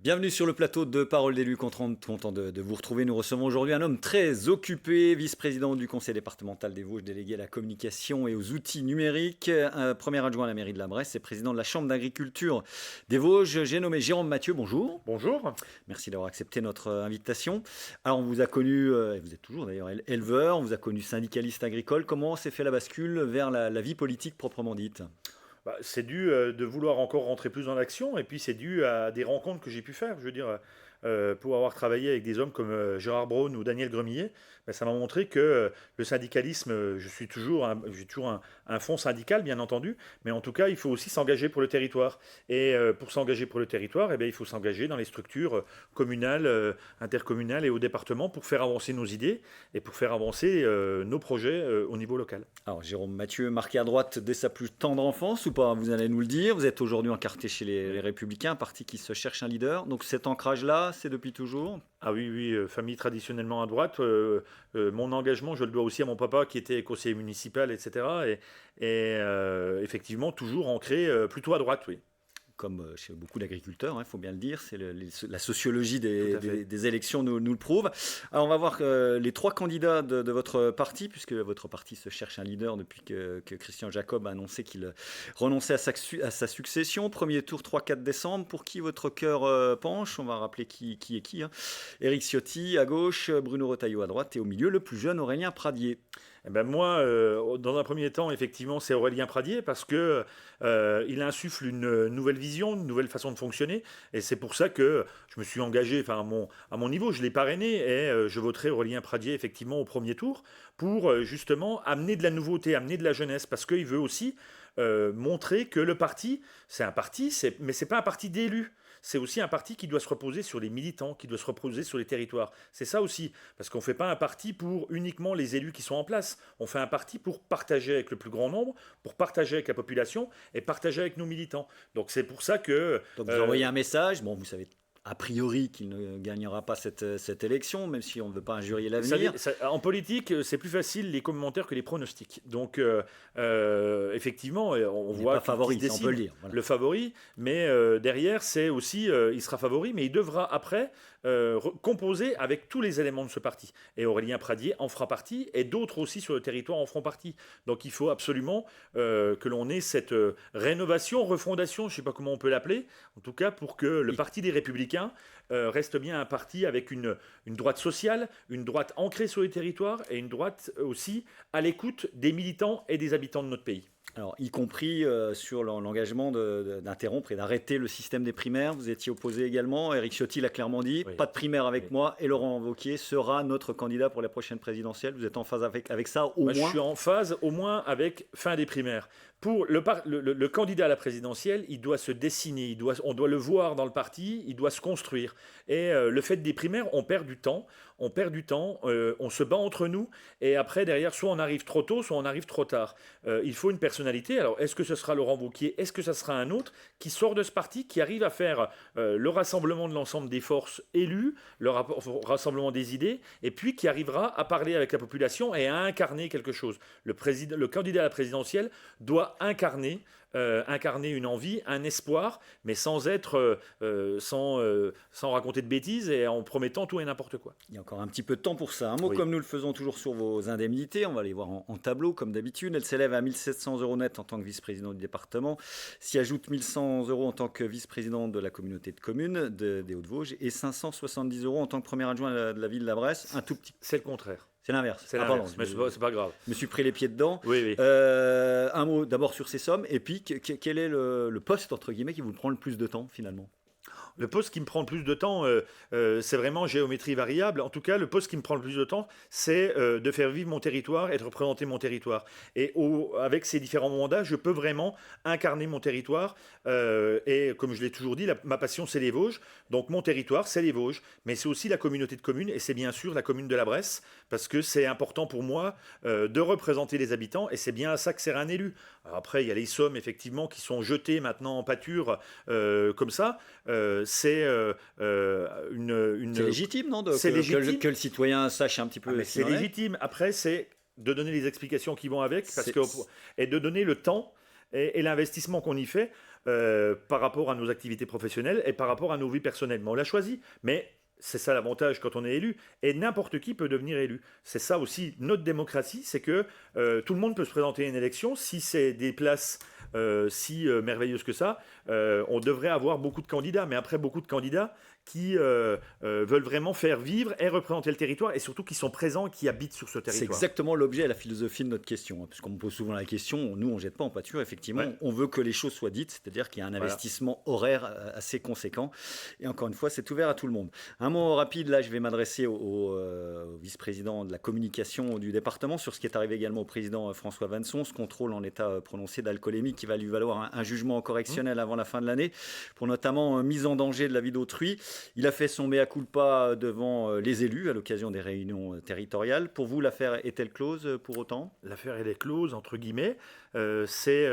Bienvenue sur le plateau de Parole d'élu, content de vous retrouver. Nous recevons aujourd'hui un homme très occupé, vice-président du conseil départemental des Vosges, délégué à la communication et aux outils numériques, premier adjoint à la mairie de la Bresse et président de la chambre d'agriculture des Vosges. J'ai nommé Jérôme Mathieu, bonjour. Bonjour. Merci d'avoir accepté notre invitation. Alors on vous a connu, et vous êtes toujours d'ailleurs éleveur, on vous a connu syndicaliste agricole. Comment s'est fait la bascule vers la vie politique proprement dite ? C'est dû de vouloir encore rentrer plus dans l'action et puis c'est dû à des rencontres que j'ai pu faire. Je veux dire, pour avoir travaillé avec des hommes comme Gérard Braun ou Daniel Gremillet, ça m'a montré que le syndicalisme, j'ai toujours un fond syndical bien entendu, mais en tout cas il faut aussi s'engager pour le territoire. Et pour s'engager pour le territoire, il faut s'engager dans les structures communales, intercommunales et au département pour faire avancer nos idées et pour faire avancer nos projets au niveau local. Alors Jérôme Mathieu, marqué à droite dès sa plus tendre enfance ou pas? Vous allez nous le dire. Vous êtes aujourd'hui encarté chez les Républicains, un parti qui se cherche un leader. Donc cet ancrage-là, c'est depuis toujours? Ah oui, oui, famille traditionnellement à droite. Mon engagement, je le dois aussi à mon papa qui était conseiller municipal, etc. Effectivement, toujours ancré plutôt à droite, oui. Comme chez beaucoup d'agriculteurs, il faut bien le dire, c'est la sociologie des élections nous le prouve. Alors on va voir les trois candidats de votre parti, puisque votre parti se cherche un leader depuis que Christian Jacob a annoncé qu'il renonçait à sa succession. Premier tour 3-4 décembre, pour qui votre cœur penche? On va rappeler qui est qui. Éric Ciotti à gauche, Bruno Retailleau à droite, et au milieu le plus jeune Aurélien Pradier. Moi, dans un premier temps, effectivement, c'est Aurélien Pradier parce que il insuffle une nouvelle vision, une nouvelle façon de fonctionner, et c'est pour ça que je me suis engagé, à mon niveau, je l'ai parrainé et je voterai Aurélien Pradier effectivement au premier tour pour justement amener de la nouveauté, amener de la jeunesse, parce qu'il veut aussi montrer que le parti, c'est un parti, mais c'est pas un parti d'élus. C'est aussi un parti qui doit se reposer sur les militants, qui doit se reposer sur les territoires. C'est ça aussi, parce qu'on ne fait pas un parti pour uniquement les élus qui sont en place. On fait un parti pour partager avec le plus grand nombre, pour partager avec la population et partager avec nos militants. Donc c'est pour ça que... Donc vous envoyez un message, vous savez a priori qu'il ne gagnera pas cette élection, même si on ne veut pas injurier l'avenir. En politique, c'est plus facile les commentaires que les pronostics. Donc, effectivement, on voit pas favori, on peut le dire. Voilà. Le favori, mais derrière, c'est aussi, il sera favori, mais il devra après composer avec tous les éléments de ce parti. Et Aurélien Pradier en fera partie, et d'autres aussi sur le territoire en feront partie. Donc, il faut absolument que l'on ait cette rénovation, refondation, je ne sais pas comment on peut l'appeler, en tout cas pour que le Parti des Républicains reste bien un parti avec une droite sociale, une droite ancrée sur les territoires et une droite aussi à l'écoute des militants et des habitants de notre pays. Alors, y compris sur l'engagement d'interrompre et d'arrêter le système des primaires. Vous étiez opposé également. Éric Ciotti l'a clairement dit. Oui. Pas de primaire avec moi. Et Laurent Wauquiez sera notre candidat pour la prochaine présidentielle. Vous êtes en phase avec ça au moins? Je suis en phase au moins avec fin des primaires. Pour le candidat à la présidentielle, il doit se dessiner, on doit le voir dans le parti, il doit se construire. Et le fait des primaires, on perd du temps, on se bat entre nous, et après, derrière, soit on arrive trop tôt, soit on arrive trop tard. Il faut une personnalité. Alors, est-ce que ce sera Laurent Wauquiez? Est-ce que ce sera un autre qui sort de ce parti, qui arrive à faire le rassemblement de l'ensemble des forces élues, le rassemblement des idées, et puis qui arrivera à parler avec la population et à incarner quelque chose. Le candidat à la présidentielle doit incarner une envie, un espoir, mais sans raconter de bêtises et en promettant tout et n'importe quoi. Il y a encore un petit peu de temps pour ça. Un mot comme nous le faisons toujours sur vos indemnités, on va les voir en tableau comme d'habitude. Elles s'élèvent à 1 700 € net en tant que vice-président du département, s'y ajoutent 1 100 € en tant que vice-président de la communauté de communes des Hauts-de-Vosges et 570 € en tant que premier adjoint de la ville de la Bresse. Un tout petit... C'est le contraire. C'est l'inverse. Pardon, mais c'est pas grave. Je me suis pris les pieds dedans. Oui. Un mot d'abord sur ces sommes, et puis quel est le poste, entre guillemets, qui vous prend le plus de temps, finalement? Le poste qui me prend le plus de temps, c'est vraiment géométrie variable. En tout cas, le poste qui me prend le plus de temps, c'est de faire vivre mon territoire et de représenter mon territoire. Et avec ces différents mandats, je peux vraiment incarner mon territoire. Et comme je l'ai toujours dit, ma passion, c'est les Vosges. Donc mon territoire, c'est les Vosges. Mais c'est aussi la communauté de communes, et c'est bien sûr la commune de la Bresse, parce que c'est important pour moi de représenter les habitants, et c'est bien à ça que sert un élu. Alors après, il y a les sommes, effectivement, qui sont jetées maintenant en pâture, comme ça. C'est légitime, non, c'est légitime. Que le citoyen sache un petit peu. C'est légitime. Après, c'est de donner les explications qui vont avec, et de donner le temps et l'investissement qu'on y fait par rapport à nos activités professionnelles et par rapport à nos vies personnelles. Mais on l'a choisi. Mais c'est ça l'avantage quand on est élu. Et n'importe qui peut devenir élu. C'est ça aussi notre démocratie, c'est que tout le monde peut se présenter à une élection. Si c'est des places si merveilleuses que ça, on devrait avoir beaucoup de candidats. Mais après, beaucoup de candidats qui veulent vraiment faire vivre et représenter le territoire et surtout qui sont présents, qui habitent sur ce territoire. C'est exactement l'objet et la philosophie de notre question, hein, puisqu'on me pose souvent la question, nous on ne jette pas en pâture, effectivement, on veut que les choses soient dites, c'est-à-dire qu'il y a un investissement horaire assez conséquent, et encore une fois c'est ouvert à tout le monde. Un mot rapide, là je vais m'adresser au vice-président de la communication du département sur ce qui est arrivé également au président François Vanson, ce contrôle en état prononcé d'alcoolémie qui va lui valoir un jugement correctionnel avant la fin de l'année, pour notamment mise en danger de la vie d'autrui. Il a fait son mea culpa devant les élus à l'occasion des réunions territoriales. Pour vous, l'affaire est-elle close pour autant ? L'affaire elle est close, entre guillemets. C'est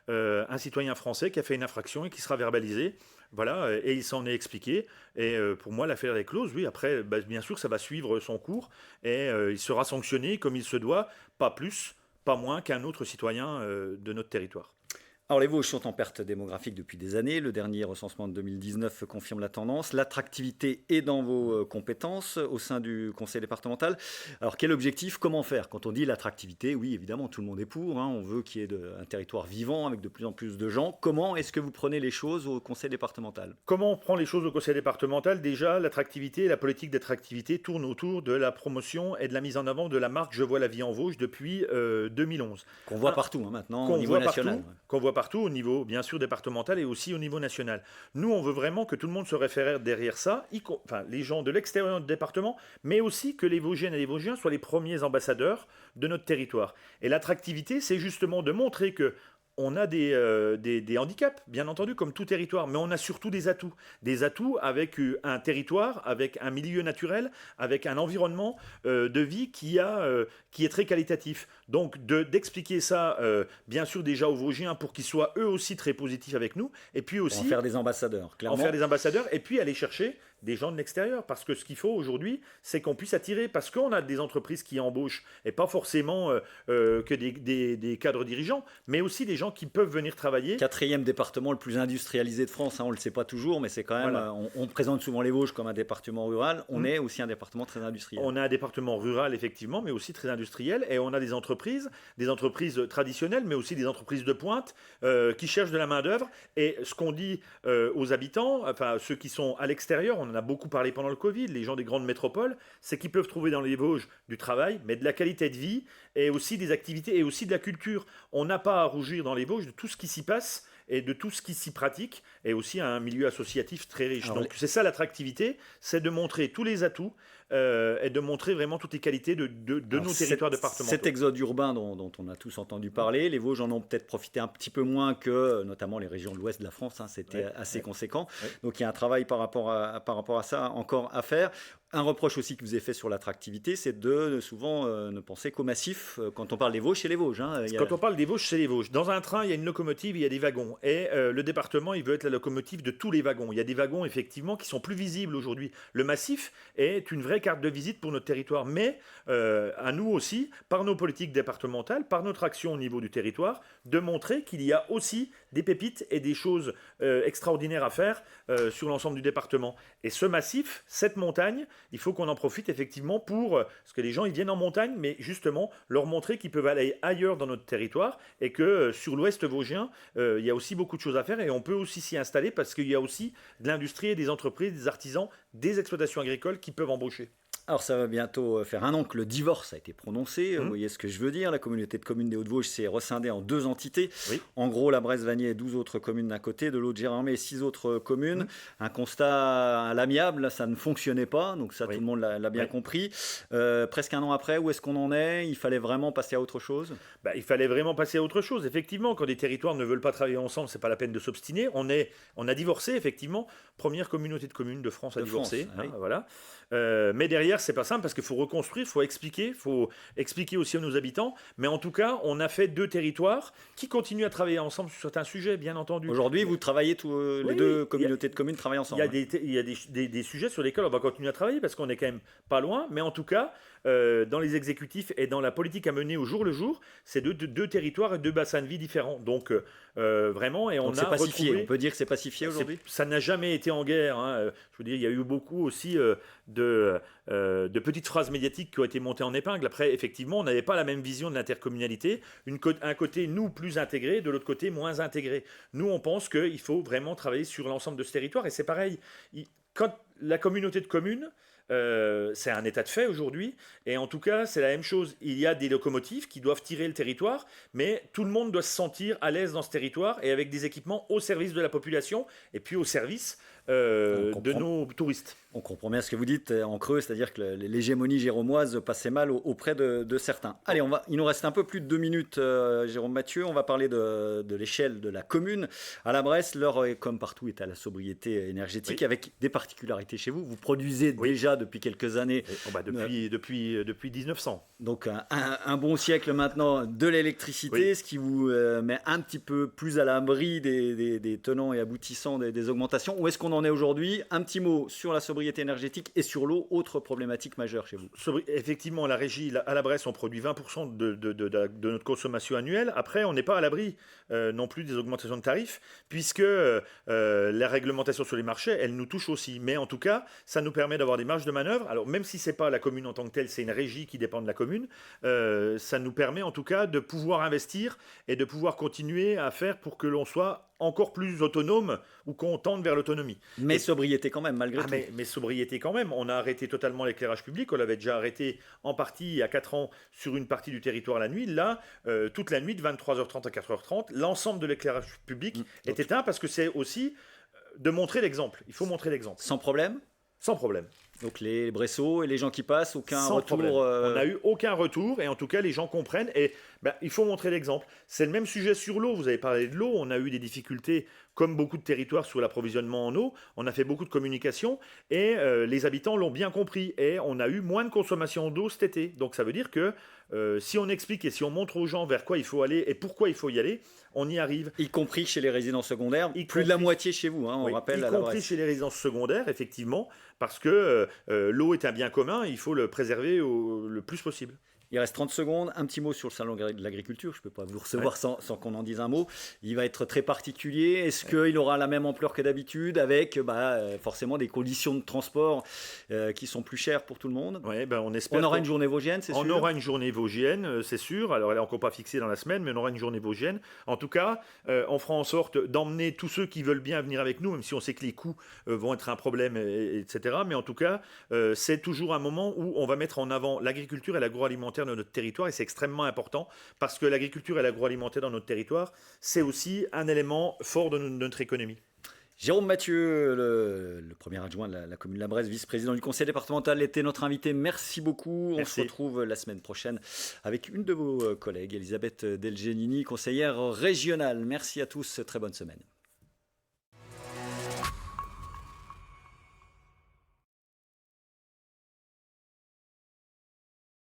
un citoyen français qui a fait une infraction et qui sera verbalisé. Voilà, et il s'en est expliqué. Et pour moi, l'affaire est close. Oui, après, bien sûr, ça va suivre son cours et il sera sanctionné comme il se doit, pas plus, pas moins qu'un autre citoyen de notre territoire. Alors les Vosges sont en perte démographique depuis des années. Le dernier recensement de 2019 confirme la tendance. L'attractivité est dans vos compétences au sein du conseil départemental. Alors quel objectif ? Comment faire ? Quand on dit l'attractivité, oui évidemment tout le monde est pour. On veut qu'il y ait un territoire vivant avec de plus en plus de gens. Comment est-ce que vous prenez les choses au conseil départemental ? Comment on prend les choses au conseil départemental ? Déjà, l'attractivité et la politique d'attractivité tournent autour de la promotion et de la mise en avant de la marque Je vois la vie en Vosges depuis 2011. Qu'on voit partout maintenant au niveau national. Qu'on voit partout au niveau, bien sûr, départemental et aussi au niveau national. Nous, on veut vraiment que tout le monde se réfère derrière ça, les gens de l'extérieur du département, mais aussi que les Vosgiennes et les Vosgiens soient les premiers ambassadeurs de notre territoire. Et l'attractivité, c'est justement de montrer que on a des handicaps, bien entendu, comme tout territoire, mais on a surtout des atouts. Des atouts avec un territoire, avec un milieu naturel, avec un environnement de vie qui est très qualitatif. Donc d'expliquer ça, bien sûr, déjà aux Vosgiens pour qu'ils soient eux aussi très positifs avec nous, et puis aussi... En faire des ambassadeurs, clairement. En faire des ambassadeurs, et puis aller chercher des gens de l'extérieur. Parce que ce qu'il faut aujourd'hui, c'est qu'on puisse attirer, parce qu'on a des entreprises qui embauchent, et pas forcément que des cadres dirigeants, mais aussi des gens qui peuvent venir travailler. 4e département le plus industrialisé de France, on ne le sait pas toujours, mais c'est quand même, voilà. On présente souvent les Vosges comme un département rural, on est aussi un département très industriel. On a un département rural, effectivement, mais aussi très industriel, et on a des entreprises traditionnelles, mais aussi des entreprises de pointe qui cherchent de la main-d'œuvre. Et ce qu'on dit aux habitants, enfin ceux qui sont à l'extérieur, on en a beaucoup parlé pendant le Covid, les gens des grandes métropoles, c'est qu'ils peuvent trouver dans les Vosges du travail, mais de la qualité de vie, et aussi des activités, et aussi de la culture. On n'a pas à rougir dans les Vosges de tout ce qui s'y passe, et de tout ce qui s'y pratique, et aussi un milieu associatif très riche. Alors, donc c'est ça l'attractivité, c'est de montrer tous les atouts, et de montrer vraiment toutes les qualités de nos territoires départementaux. Cet exode urbain dont on a tous entendu parler, les Vosges en ont peut-être profité un petit peu moins que notamment les régions de l'ouest de la France, c'était assez conséquent. Donc il y a un travail par rapport à ça encore à faire. Un reproche aussi que vous avez fait sur l'attractivité, c'est de souvent ne penser qu'au massif. Quand on parle des Vosges, c'est les Vosges. Quand on parle des Vosges, c'est les Vosges. Dans un train, il y a une locomotive, il y a des wagons. Et le département, il veut être la locomotive de tous les wagons. Il y a des wagons, effectivement, qui sont plus visibles aujourd'hui. Le massif est une vraie carte de visite pour notre territoire. Mais à nous aussi, par nos politiques départementales, par notre action au niveau du territoire, de montrer qu'il y a aussi des pépites et des choses extraordinaires à faire sur l'ensemble du département. Et ce massif, cette montagne, il faut qu'on en profite effectivement parce que les gens ils viennent en montagne, mais justement leur montrer qu'ils peuvent aller ailleurs dans notre territoire et que sur l'ouest vosgien, il y a aussi beaucoup de choses à faire et on peut aussi s'y installer parce qu'il y a aussi de l'industrie et des entreprises, des artisans, des exploitations agricoles qui peuvent embaucher. Alors ça va bientôt faire 1 an que le divorce a été prononcé, vous voyez ce que je veux dire, la communauté de communes des Hauts-de-Vosges s'est rescindée en 2 entités, en gros la Bresse-Vanier et 12 autres communes d'un côté, de l'autre Gérardmer et 6 autres communes, un constat à l'amiable, ça ne fonctionnait pas, donc ça tout le monde l'a bien compris. Presque 1 an après, où est-ce qu'on en est ? Il fallait vraiment passer à autre chose ? Il fallait vraiment passer à autre chose, effectivement, quand des territoires ne veulent pas travailler ensemble, c'est pas la peine de s'obstiner, on a divorcé, effectivement, première communauté de communes de France à divorcer, voilà. Mais derrière, derrière, c'est pas simple parce qu'il faut reconstruire, il faut expliquer aussi à nos habitants. Mais en tout cas, on a fait 2 territoires qui continuent à travailler ensemble sur certains sujets, bien entendu. Aujourd'hui, vous travaillez, les deux communautés de communes travaillent ensemble. Il y a des sujets sur lesquels on va continuer à travailler parce qu'on est quand même pas loin. Mais en tout cas, dans les exécutifs et dans la politique à mener au jour le jour, c'est 2 territoires et 2 bassins de vie différents. Donc vraiment, et Donc c'est pacifié. On peut dire que c'est pacifié aujourd'hui. Ça n'a jamais été en guerre. Hein. Je veux dire, il y a eu beaucoup aussi de petites phrases médiatiques qui ont été montées en épingle. Après, effectivement, on n'avait pas la même vision de l'intercommunalité. Un côté, nous, plus intégré, de l'autre côté, moins intégré. Nous, on pense qu'il faut vraiment travailler sur l'ensemble de ce territoire. Et c'est pareil. Quand la communauté de communes, c'est un état de fait aujourd'hui, et en tout cas c'est la même chose. Il y a des locomotives qui doivent tirer le territoire, mais tout le monde doit se sentir à l'aise dans ce territoire et avec des équipements au service de la population et puis au service de nos touristes. On comprend bien ce que vous dites en creux, c'est-à-dire que l'hégémonie jéromoise passait mal auprès de certains. Allez, il nous reste un peu plus de 2 minutes, Jérôme Mathieu. On va parler de l'échelle de la commune. À la Bresse, l'heure, comme partout, est à la sobriété énergétique, oui, avec des particularités chez vous. Vous produisez déjà depuis quelques années. Depuis 1900. Donc un bon siècle maintenant de l'électricité, oui, ce qui vous met un petit peu plus à l'abri des tenants et aboutissants des augmentations. Où est-ce qu'on en est aujourd'hui? Un petit mot sur la sobriété énergétique et sur l'eau, autre problématique majeure chez vous. Effectivement, la régie, à la Bresse, on produit 20% de notre consommation annuelle. Après, on n'est pas à l'abri non plus des augmentations de tarifs, puisque la réglementation sur les marchés, elle nous touche aussi. Mais en tout cas, ça nous permet d'avoir des marges de manœuvre. Alors, même si ce n'est pas la commune en tant que telle, c'est une régie qui dépend de la commune, ça nous permet en tout cas de pouvoir investir et de pouvoir continuer à faire pour que l'on soit encore plus autonome ou qu'on tende vers l'autonomie. Mais sobriété quand même, malgré tout. Mais sobriété quand même. On a arrêté totalement l'éclairage public. On l'avait déjà arrêté en partie il y a 4 ans sur une partie du territoire la nuit. Là, toute la nuit, de 23h30 à 4h30, l'ensemble de l'éclairage public est éteint parce que c'est aussi de montrer l'exemple. Il faut montrer l'exemple. Sans problème ? Sans problème. Donc les Bressots et les gens qui passent, aucun Sans retour. On n'a eu aucun retour et en tout cas les gens comprennent et il faut montrer l'exemple. C'est le même sujet sur l'eau. Vous avez parlé de l'eau. On a eu des difficultés comme beaucoup de territoires sur l'approvisionnement en eau. On a fait beaucoup de communication et les habitants l'ont bien compris et on a eu moins de consommation d'eau cet été. Donc ça veut dire que si on explique et si on montre aux gens vers quoi il faut aller et pourquoi il faut y aller, on y arrive. Y compris chez les résidents secondaires, plus de la moitié chez vous, hein, on rappelle. Y compris chez les résidences secondaires, effectivement, parce que l'eau est un bien commun, il faut le préserver le plus possible. Il reste 30 secondes. Un petit mot sur le salon de l'agriculture. Je ne peux pas vous recevoir sans qu'on en dise un mot. Il va être très particulier. Est-ce qu'il aura la même ampleur que d'habitude avec forcément des conditions de transport qui sont plus chères pour tout le monde? On espère. On aura une journée vosgienne, c'est sûr? On aura une journée vosgienne, c'est sûr. Alors elle n'est encore pas fixée dans la semaine, mais on aura une journée vosgienne. En tout cas, on fera en sorte d'emmener tous ceux qui veulent bien venir avec nous, même si on sait que les coûts vont être un problème, etc. Mais en tout cas, c'est toujours un moment où on va mettre en avant l'agriculture et l'agroalimentaire de notre territoire et c'est extrêmement important parce que l'agriculture et l'agroalimentaire dans notre territoire, c'est aussi un élément fort de notre économie. Jérôme Mathieu, le premier adjoint de la commune de la Bresse, vice-président du conseil départemental, était notre invité. Merci beaucoup. Merci. On se retrouve la semaine prochaine avec une de vos collègues, Elisabeth Delgenini, conseillère régionale. Merci à tous. Très bonne semaine.